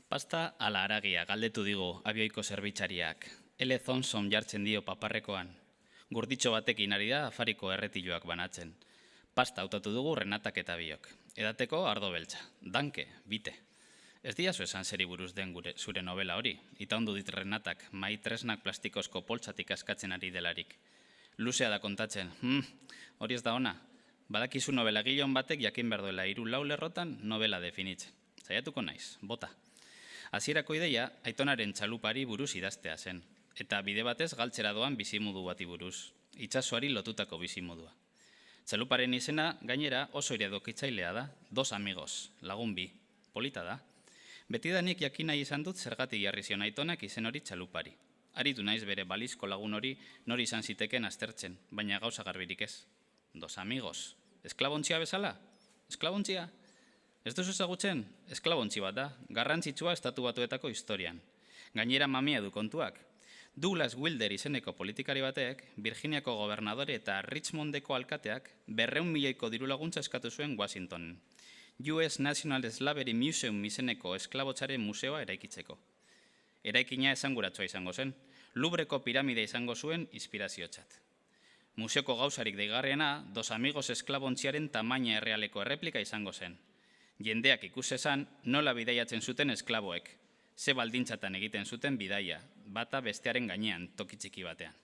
Pasta ala haragia galdetu digu abioiko zerbitzariak. Ele Thompson jartzen dio paparrekoan. Gurditxo batekin ari da afariko erretiloak banatzen. Pasta hautatu dugu Renatak eta biok. Edateko ardo beltza. Danke, bite. Ez diazu esan zeri buruz den zure novela hori. Itaundu dit Renatak, mai tresnak plastikozko poltsatik askatzen ari delarik. Luzea da kontatzen. Hori ez da ona. Badakizu novela gilon batek jakin behar duela 3-4 lerrotan novela definitzen. Zaiatuko naiz, bota. Hasierako ideia, Aitonaren txalupari buruz idaztea zen, eta bide batez galtzera doan bizimudu bati buruz, itsasoari lotutako bizimodua. Txaluparen izena, gainera, oso iredokitzailea da, 2 amigos, lagun bi, polita da. Betidanik jakin nahi izan dut zergatik jarri zion Aitonak izen hori txalupari. Aritu naiz bere balizko lagun hori nori izan ziteken aztertzen, baina gauza garbirik ez. 2 amigos, esklabontzia bezala? Esklabontzia? Ez duzu ezagutzen? Esklabontzi bat da, garrantzitsua Estatu Batuetako historian. Gainera mamia du kontuak. Douglas Wilder izeneko politikari batek, Virginiako gobernadore eta Richmondeko alkateak 200 milioiko diru laguntza eskatu zuen Washingtonen. US National Slavery Museum izeneko esklabotzaren museoa eraikitzeko. Eraikina esanguratsua izango zen, Louvreko piramide izango zuen inspiraziotzat. Museoko gauzarik deigarriena, 2 amigos esklabontziaren tamaina errealeko erreplika izango zen. Jendeak ikusezan nola bidaiatzen zuten esklaboek, ze baldintzatan egiten zuten bidaia, bata bestearen gainean, toki txiki batean.